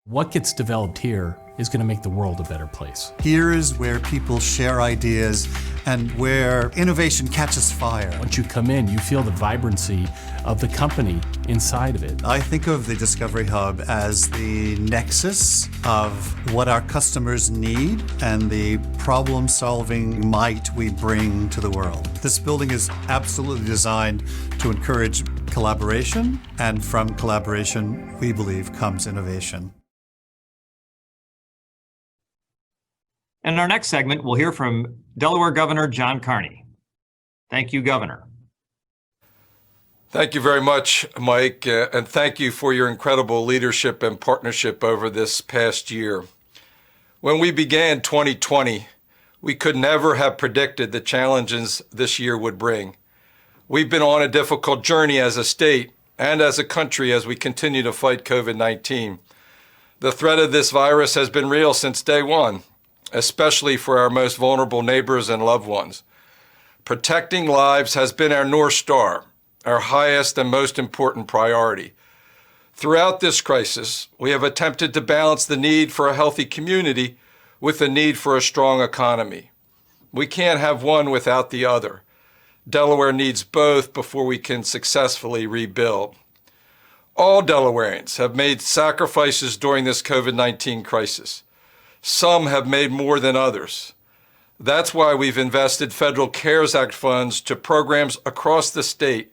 What gets developed here is going to make the world a better place. Here is where people share ideas and where innovation catches fire. Once you come in, you feel the vibrancy of the company inside of it. I think of the Discovery Hub as the nexus of what our customers need and the problem-solving might we bring to the world. This building is absolutely designed to encourage collaboration, and from collaboration, we believe, comes innovation. In our next segment, we'll hear from Delaware Governor John Carney. Thank you, Governor. Thank you very much, Mike, and thank you for your incredible leadership and partnership over this past year. When we began 2020, we could never have predicted the challenges this year would bring. We've been on a difficult journey as a state and as a country as we continue to fight COVID-19. The threat of this virus has been real since day one, especially for our most vulnerable neighbors and loved ones. Protecting lives has been our North Star, our highest and most important priority. Throughout this crisis, we have attempted to balance the need for a healthy community with the need for a strong economy. We can't have one without the other. Delaware needs both before we can successfully rebuild. All Delawareans have made sacrifices during this COVID-19 crisis. Some have made more than others. That's why we've invested federal CARES Act funds to programs across the state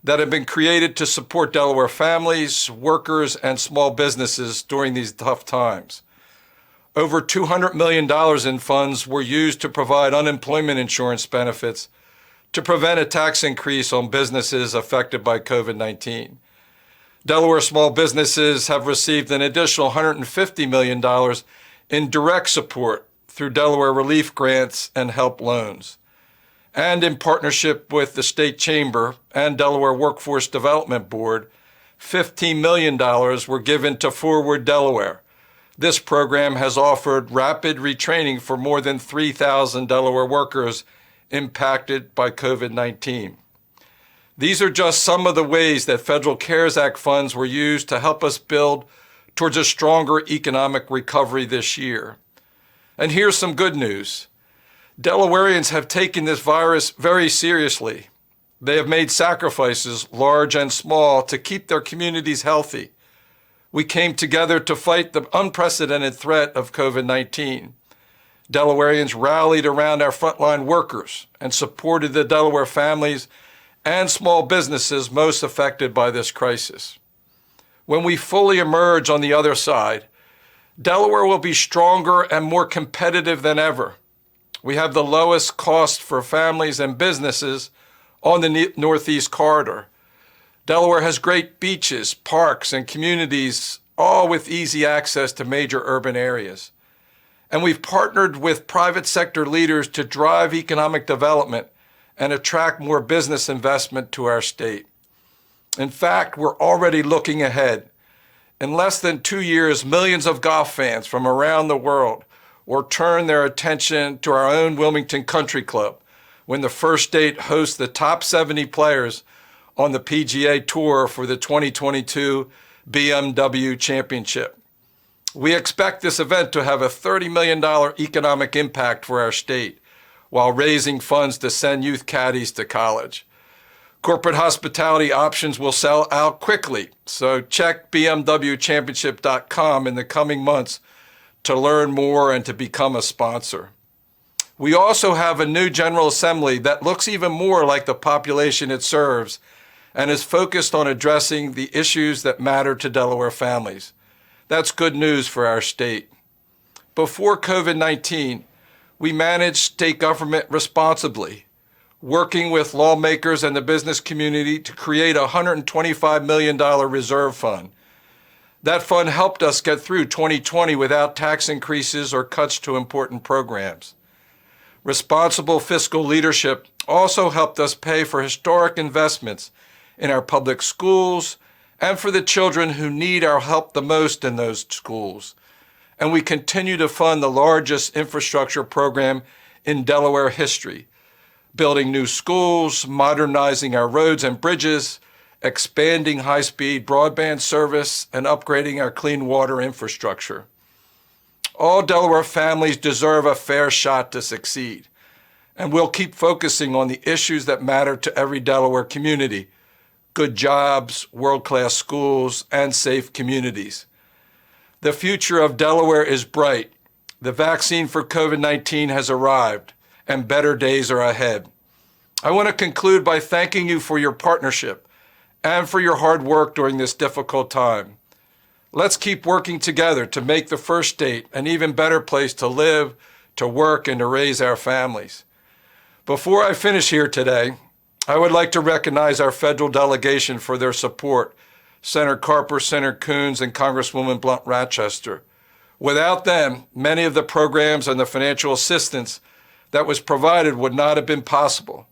that have been created to support Delaware families, workers, and small businesses during these tough times. Over $200 million in funds were used to provide unemployment insurance benefits to prevent a tax increase on businesses affected by COVID-19. Delaware small businesses have received an additional $150 million in direct support through Delaware relief grants and help loans. And in partnership with the State Chamber and Delaware Workforce Development Board, $15 million were given to Forward Delaware. This program has offered rapid retraining for more than 3,000 Delaware workers impacted by COVID-19. These are just some of the ways that federal CARES Act funds were used to help us build towards a stronger economic recovery this year. And here's some good news. Delawareans have taken this virus very seriously. They have made sacrifices, large and small, to keep their communities healthy. We came together to fight the unprecedented threat of COVID-19. Delawareans rallied around our frontline workers and supported the Delaware families and small businesses most affected by this crisis. When we fully emerge on the other side, Delaware will be stronger and more competitive than ever. We have the lowest cost for families and businesses on the Northeast Corridor. Delaware has great beaches, parks, and communities, all with easy access to major urban areas. And we've partnered with private sector leaders to drive economic development and attract more business investment to our state. In fact, we're already looking ahead. In less than 2 years, millions of golf fans from around the world will turn their attention to our own Wilmington Country Club when the first state hosts the top 70 players on the PGA Tour for the 2022 BMW Championship. We expect this event to have a $30 million economic impact for our state while raising funds to send youth caddies to college. Corporate hospitality options will sell out quickly, so check bmwchampionship.com in the coming months to learn more and to become a sponsor. We also have a new General Assembly that looks even more like the population it serves and is focused on addressing the issues that matter to Delaware families. That's good news for our state. Before COVID-19, we managed state government responsibly, working with lawmakers and the business community to create a $125 million reserve fund. That fund helped us get through 2020 without tax increases or cuts to important programs. Responsible fiscal leadership also helped us pay for historic investments in our public schools and for the children who need our help the most in those schools. And we continue to fund the largest infrastructure program in Delaware history, building new schools, modernizing our roads and bridges, expanding high-speed broadband service, and upgrading our clean water infrastructure. All Delaware families deserve a fair shot to succeed, and we'll keep focusing on the issues that matter to every Delaware community: good jobs, world-class schools, and safe communities. The future of Delaware is bright. The vaccine for COVID-19 has arrived, and better days are ahead. I want to conclude by thanking you for your partnership and for your hard work during this difficult time. Let's keep working together to make the First State an even better place to live, to work, and to raise our families. Before I finish here today, I would like to recognize our federal delegation for their support: Senator Carper, Senator Coons, and Congresswoman Blunt-Rochester. Without them, many of the programs and the financial assistance that was provided would not have been possible.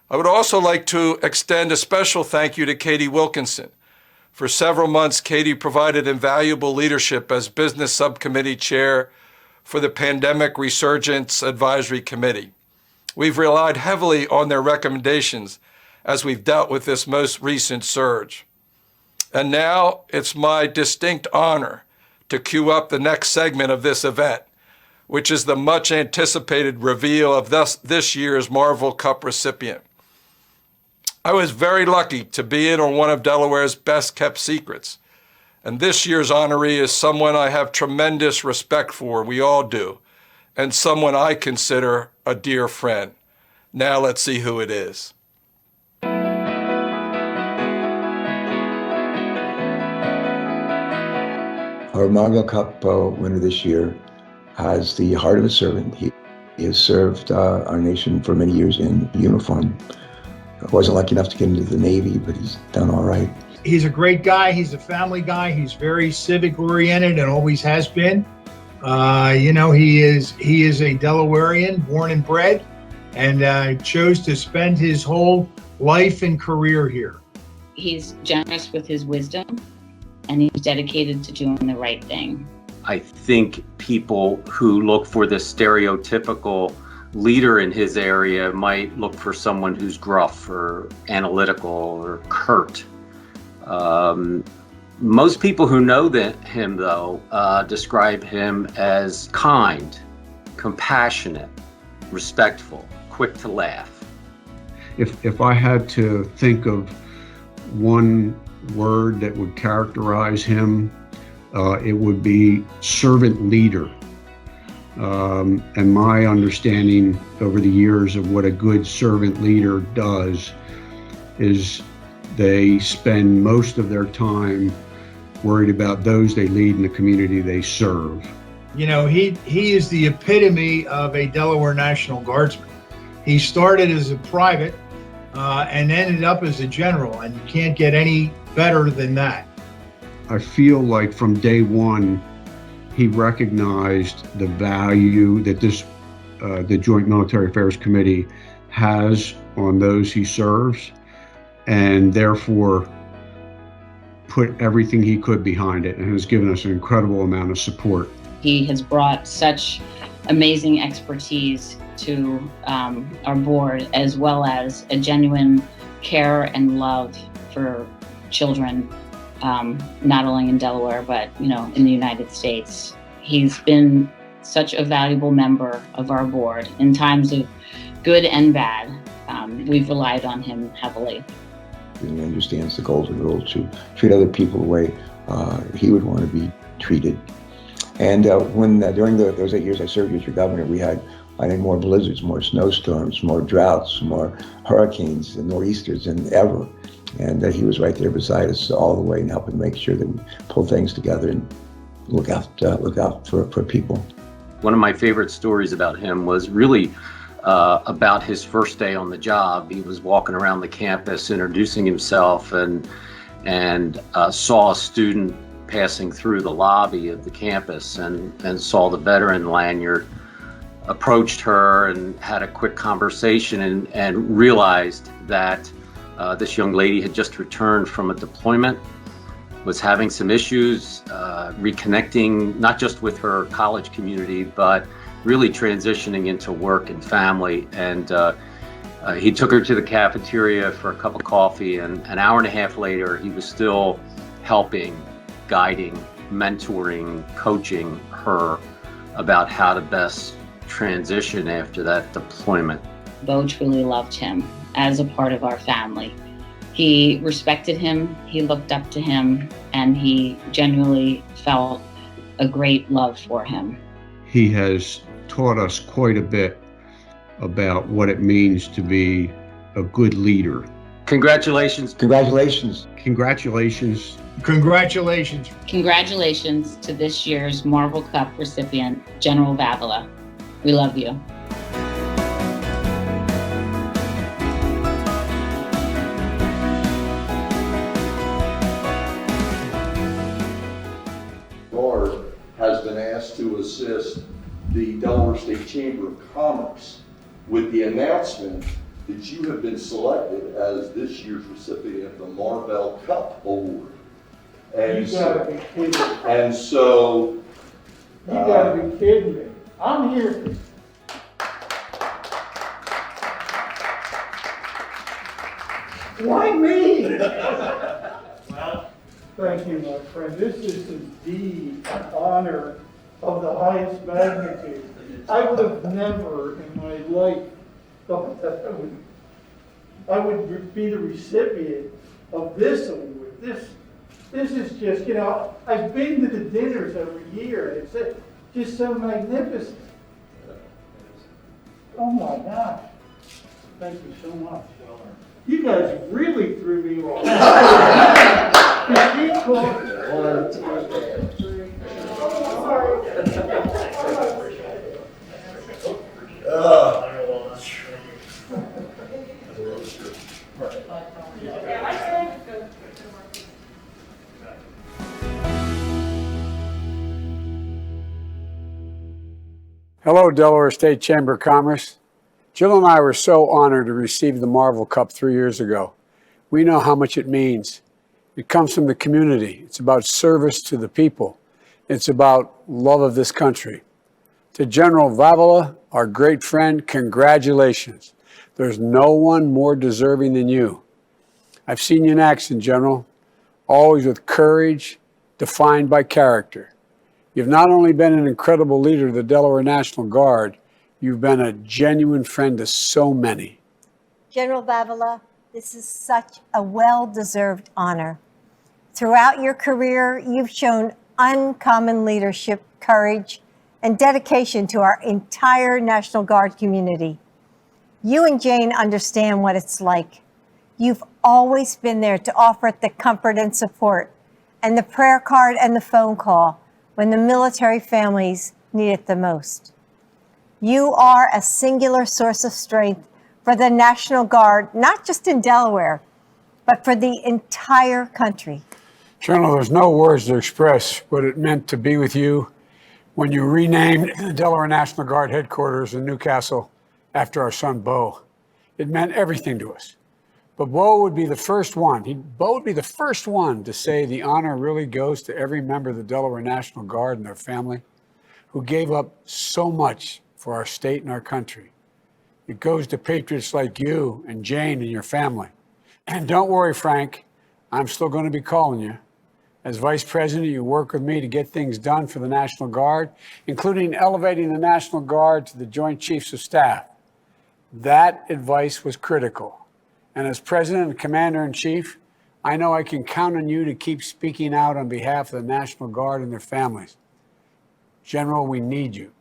I would also like to extend a special thank you to Katie Wilkinson. For several months, Katie provided invaluable leadership as Business Subcommittee Chair for the Pandemic Resurgence Advisory Committee. We've relied heavily on their recommendations as we've dealt with this most recent surge. And now it's my distinct honor to cue up the next segment of this event, which is the much anticipated reveal of this year's Marvel Cup recipient. I was very lucky to be in on one of Delaware's best kept secrets. And this year's honoree is someone I have tremendous respect for, we all do, and someone I consider a dear friend. Now let's see who it is. Our Marvel Cup winner this year has the heart of a servant. He has served our nation for many years in uniform. I wasn't lucky enough to get into the Navy, but he's done all right. He's a great guy. He's a family guy. He's very civic oriented and always has been. He is a Delawarean, born and bred, and chose to spend his whole life and career here. He's generous with his wisdom, and he's dedicated to doing the right thing. I think people who look for the stereotypical leader in his area might look for someone who's gruff or analytical or curt. Most people who know him, though, describe him as kind, compassionate, respectful, quick to laugh. If I had to think of one word that would characterize him, it would be servant leader. And my understanding over the years of what a good servant leader does is they spend most of their time worried about those they lead in the community they serve. You know, he is the epitome of a Delaware National Guardsman. He started as a private and ended up as a general, and you can't get any better than that. I feel like from day one, he recognized the value that the Joint Military Affairs Committee has on those he serves, and therefore put everything he could behind it, and has given us an incredible amount of support. He has brought such amazing expertise to our board, as well as a genuine care and love for children, not only in Delaware, but in the United States. He's been such a valuable member of our board in times of good and bad. We've relied on him heavily. He understands the golden rule to treat other people the way he would want to be treated. And during those 8 years I served as your governor, we had more blizzards, more snowstorms, more droughts, more hurricanes and nor'easters than ever. And he was right there beside us all the way and helping make sure that we pull things together and look out for people. One of my favorite stories about him was really about his first day on the job. He was walking around the campus introducing himself and saw a student passing through the lobby of the campus and saw the veteran lanyard, approached her and had a quick conversation and realized that this young lady had just returned from a deployment, was having some issues, reconnecting not just with her college community, but really transitioning into work and family. And He took her to the cafeteria for a cup of coffee, and an hour and a half later, he was still helping, guiding, mentoring, coaching her about how to best transition after that deployment. Bo truly loved him as a part of our family. He respected him, he looked up to him, and he genuinely felt a great love for him. He has taught us quite a bit about what it means to be a good leader. Congratulations. Congratulations. Congratulations. Congratulations. Congratulations to this year's Marvel Cup recipient, General Vavila. We love you. Guard has been asked to assist the Delaware State Chamber of Commerce with the announcement that you have been selected as this year's recipient of the Marvel Cup Award. And You gotta be kidding me. And so, You gotta be kidding me. I'm here for. Why me? Well, thank you, my friend. This is indeed an honor of the highest magnitude. I would have never in my life thought that I would be the recipient of this award. This is just, I've been to the dinners every year, and it's just so magnificent. Oh my gosh. Thank you so much. You guys really threw me off. Hello, Delaware State Chamber of Commerce. Jill and I were so honored to receive the Marvel Cup 3 years ago. We know how much it means. It comes from the community. It's about service to the people. It's about love of this country. To General Vavila, our great friend, congratulations. There's no one more deserving than you. I've seen you in action, General, always with courage, defined by character. You've not only been an incredible leader of the Delaware National Guard, you've been a genuine friend to so many. General Vavila, this is such a well-deserved honor. Throughout your career, you've shown uncommon leadership, courage, and dedication to our entire National Guard community. You and Jane understand what it's like. You've always been there to offer the comfort and support, and the prayer card and the phone call when the military families need it the most. You are a singular source of strength for the National Guard, not just in Delaware, but for the entire country. General, there's no words to express what it meant to be with you when you renamed the Delaware National Guard headquarters in Newcastle after our son, Bo. It meant everything to us. But Bo would be the first one. Bo would be the first one to say the honor really goes to every member of the Delaware National Guard and their family who gave up so much for our state and our country. It goes to patriots like you and Jane and your family. And don't worry, Frank, I'm still going to be calling you. As Vice President, you work with me to get things done for the National Guard, including elevating the National Guard to the Joint Chiefs of Staff. That advice was critical. And as President and Commander-in-Chief, I know I can count on you to keep speaking out on behalf of the National Guard and their families. General, we need you.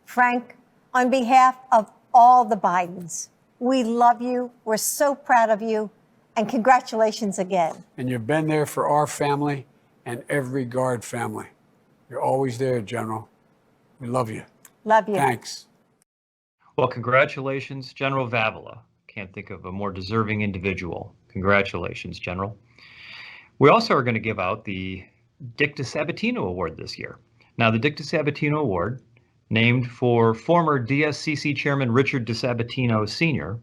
Frank, on behalf of all the Bidens, we love you, we're so proud of you, and congratulations again. And you've been there for our family and every Guard family. You're always there, General. We love you. Love you. Thanks. Well, congratulations, General Vavila. Can't think of a more deserving individual. Congratulations, General. We also are going to give out the Dick Sabatino Award this year. Now, the Dick Sabatino Award, named for former DSCC Chairman Richard Sabatino Sr.,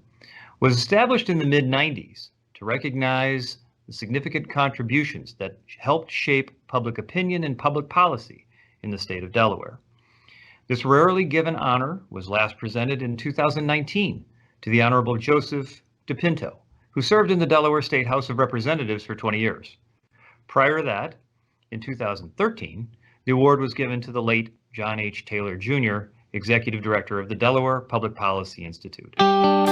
was established in the mid-90s to recognize the significant contributions that helped shape public opinion and public policy in the state of Delaware. This rarely given honor was last presented in 2019 to the Honorable Joseph DePinto, who served in the Delaware State House of Representatives for 20 years. Prior to that, in 2013, the award was given to the late John H. Taylor Jr., Executive Director of the Delaware Public Policy Institute. I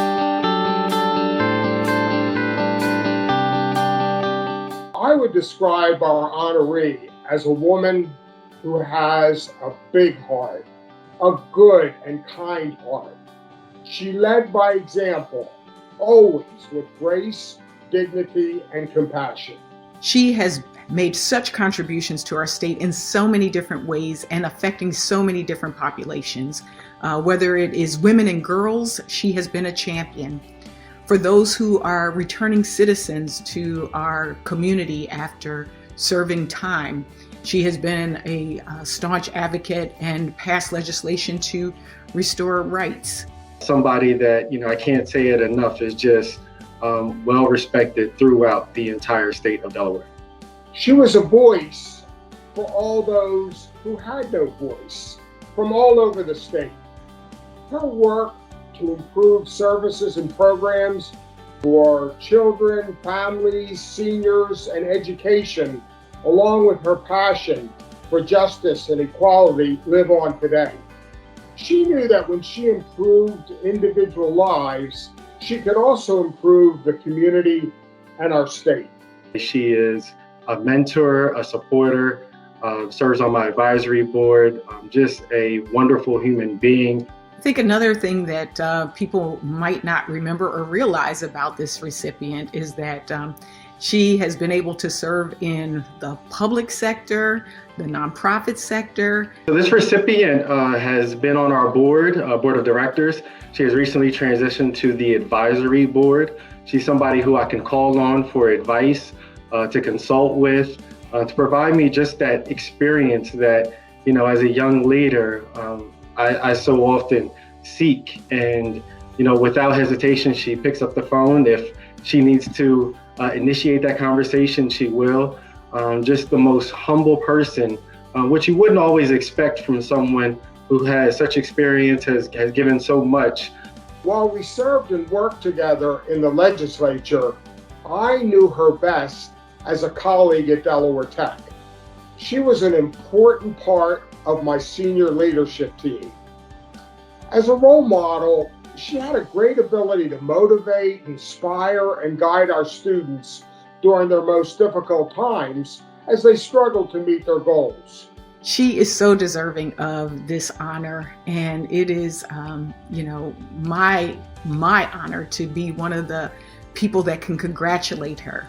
would describe our honoree as a woman who has a big heart, a good and kind heart. She led by example, always with grace, dignity, and compassion. She has made such contributions to our state in so many different ways and affecting so many different populations. Whether it is women and girls, she has been a champion. For those who are returning citizens to our community after serving time, she has been a staunch advocate and passed legislation to restore rights. Somebody that, I can't say it enough, is just well respected throughout the entire state of Delaware. She was a voice for all those who had no voice from all over the state. Her work to improve services and programs for children, families, seniors, and education, along with her passion for justice and equality, live on today. She knew that when she improved individual lives, she could also improve the community and our state. She is a mentor, a supporter, serves on my advisory board, just a wonderful human being. I think another thing that people might not remember or realize about this recipient is that she has been able to serve in the public sector, the nonprofit sector. So this recipient has been on our board of directors. She has recently transitioned to the advisory board. She's somebody who I can call on for advice, to consult with, to provide me just that experience that, as a young leader, I so often seek. And, without hesitation, she picks up the phone. If she needs to initiate that conversation, she will. Just the most humble person, which you wouldn't always expect from someone who has such experience, has given so much. While we served and worked together in the legislature, I knew her best as a colleague at Delaware Tech. She was an important part of my senior leadership team. As a role model, she had a great ability to motivate, inspire, and guide our students during their most difficult times as they struggled to meet their goals. She is so deserving of this honor, and it is, my honor to be one of the people that can congratulate her.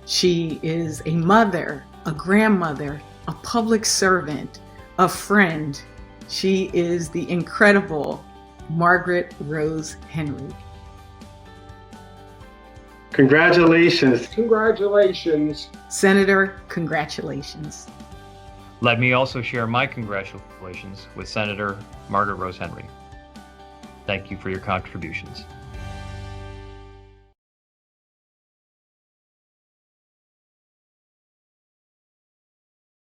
She is a mother, a grandmother, a public servant, a friend. She is the incredible Margaret Rose Henry. Congratulations. Congratulations. Senator, congratulations. Let me also share my congratulations with Senator Margaret Rose Henry. Thank you for your contributions.